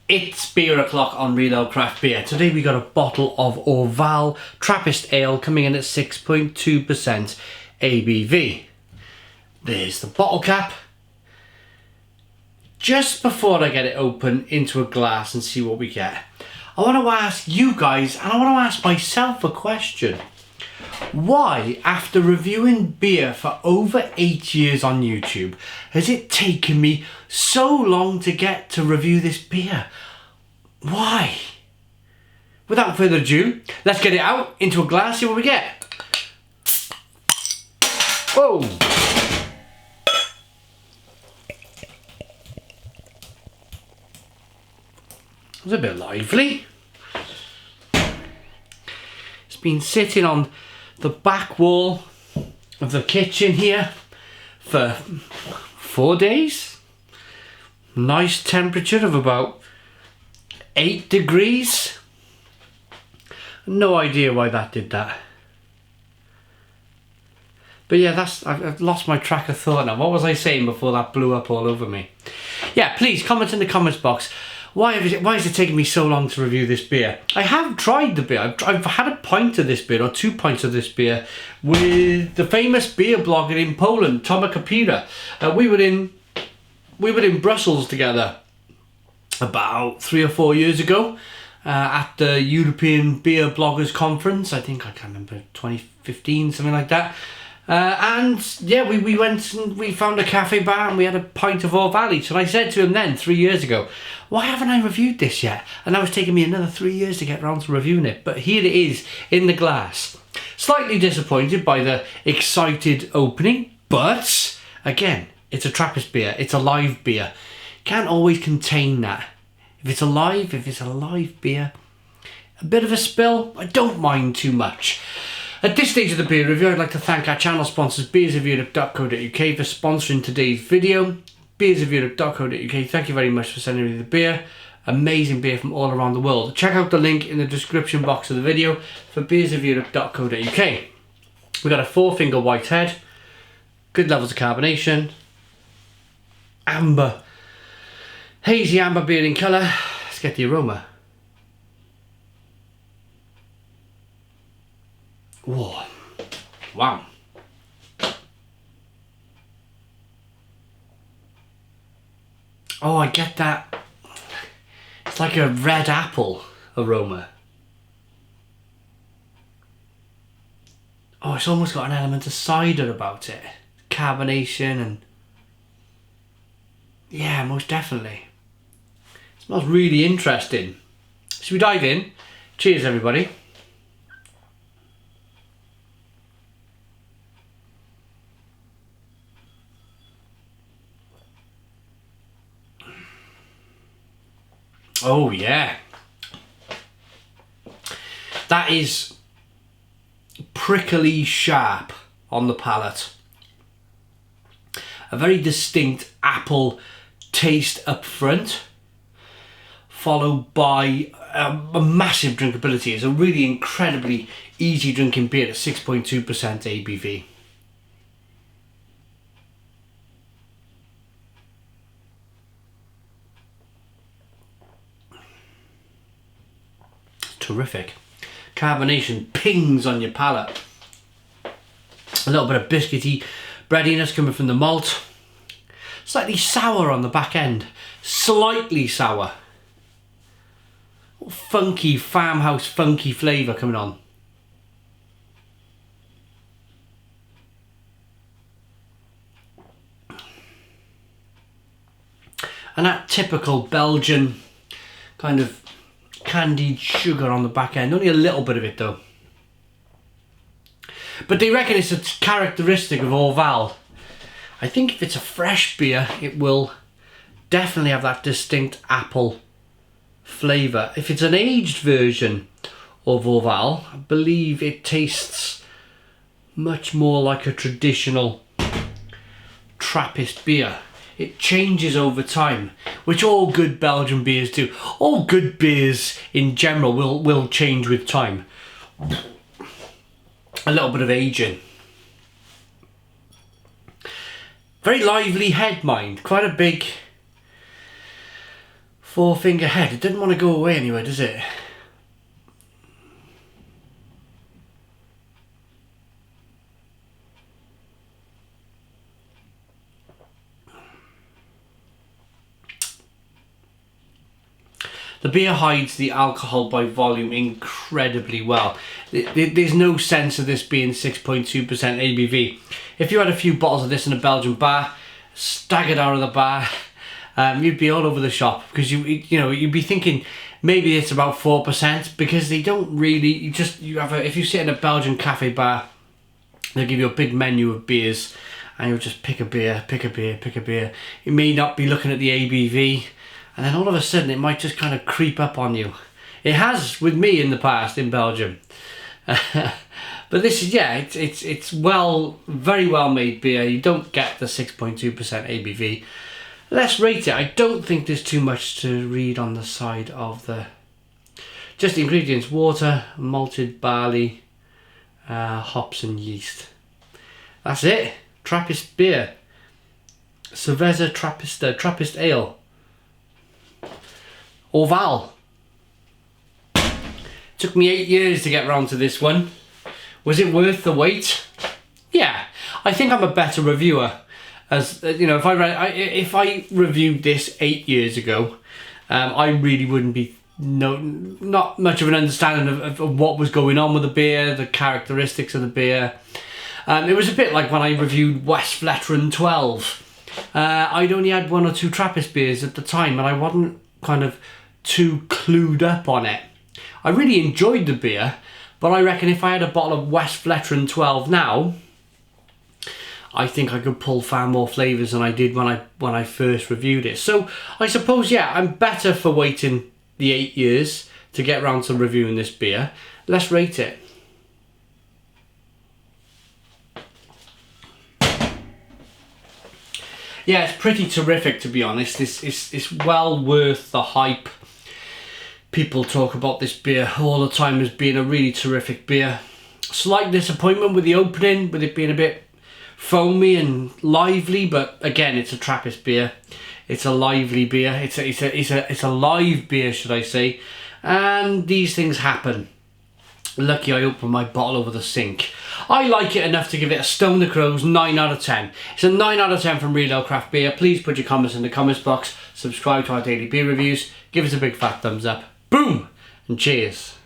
It's beer o'clock on Reload Craft Beer. Today we got a bottle of Orval Trappist Ale coming in at 6.2% ABV. There's the bottle cap. Just before I get it open into a glass and see what we get, I want to ask you guys, and I want to ask myself a question. Why, after reviewing beer for over 8 years on YouTube, has it taken me so long to get to review this beer? Why? Without further ado, let's get it out into a glass, see what we get. Whoa! It was a bit lively. It's been sitting on the back wall of the kitchen here for 4 days. Nice temperature of about 8 degrees. No idea why that did that. But yeah, I've lost my track of thought now. What was I saying before that blew up all over me? Yeah, please comment in the comments box. Why is it taking me so long to review this beer? I have tried the beer. I've had a pint of this beer, or 2 pints of this beer, with the famous beer blogger in Poland, Tomek Opera. We were in Brussels together about 3 or 4 years ago at the European Beer Bloggers Conference. I can't remember, 2015, something like that. And yeah, we went and we found a cafe bar and we had a pint of Orval each. And I said to him then, 3 years ago, why haven't I reviewed this yet? And now it's taken me another 3 years to get around to reviewing it. But here it is in the glass. Slightly disappointed by the excited opening, but again, it's a Trappist beer. It's a live beer. Can't always contain that. If it's a live beer, a bit of a spill, I don't mind too much. At this stage of the beer review, I'd like to thank our channel sponsors, beersofeurope.co.uk, for sponsoring today's video. beersofeurope.co.uk, thank you very much for sending me the beer. Amazing beer from all around the world. Check out the link in the description box of the video for beersofeurope.co.uk. We've got a 4-finger white head, good levels of carbonation, amber, hazy amber beer in colour. Let's get the aroma. Whoa. Wow. Oh, I get that. It's like a red apple aroma. Oh, it's almost got an element of cider about it. Carbonation and... yeah, most definitely. It smells really interesting. Should we dive in? Cheers, everybody. Oh yeah, that is prickly sharp on the palate. A very distinct apple taste up front, followed by a massive drinkability. It's a really incredibly easy drinking beer at 6.2% ABV. Terrific. Carbonation pings on your palate. A little bit of biscuity breadiness coming from the malt. Slightly sour on the back end. Slightly sour. Funky, farmhouse funky flavour coming on. And that typical Belgian kind of candied sugar on the back end. Only a little bit of it though. But they reckon it's a characteristic of Orval. I think if it's a fresh beer, it will definitely have that distinct apple flavour. If it's an aged version of Orval, I believe it tastes much more like a traditional Trappist beer. It changes over time, which all good Belgian beers do. All good beers in general will change with time. A little bit of aging. Very lively head, mind. Quite a big Four Finger Head. It didn't want to go away anywhere, does it? The beer hides the alcohol by volume incredibly well. There's no sense of this being 6.2% ABV. If you had a few bottles of this in a Belgian bar, staggered out of the bar, you'd be all over the shop, because you'd be thinking maybe it's about 4%, because they don't really. If you sit in a Belgian cafe bar, they'll give you a big menu of beers, and you'll just pick a beer, pick a beer, pick a beer. You may not be looking at the ABV. And then all of a sudden it might just kind of creep up on you. It has with me in the past in Belgium. But this is, yeah, it's very well made beer. You don't get the 6.2% ABV. Let's rate it. I don't think there's too much to read on the side of the... Just the ingredients: water, malted barley, hops and yeast. That's it. Trappist beer. Cerveza Trappista, Trappist ale. Orval. Took me 8 years to get round to this one. Was it worth the wait? Yeah, I think I'm a better reviewer. As you know, if I reviewed this 8 years ago, I really wouldn't be not much of an understanding of what was going on with the beer, the characteristics of the beer. It was a bit like when I reviewed Westvleteren 12. I'd only had 1 or 2 Trappist beers at the time, and I wasn't kind of too clued up on it. I really enjoyed the beer, but I reckon if I had a bottle of Westvleteren 12 now, I think I could pull far more flavours than I did when I first reviewed it. So I suppose, yeah, I'm better for waiting the 8 years to get round to reviewing this beer. Let's rate it. Yeah, it's pretty terrific, to be honest. It's well worth the hype. People talk about this beer all the time as being a really terrific beer. Slight disappointment with the opening, with it being a bit foamy and lively, but again, it's a Trappist beer. It's a lively beer. It's a live beer, should I say? And these things happen. Lucky I opened my bottle over the sink. I like it enough to give it a Stone the Crows 9 out of 10. It's a 9 out of 10 from Real Ale Craft Beer. Please put your comments in the comments box. Subscribe to our daily beer reviews. Give us a big fat thumbs up. Boom! And cheers.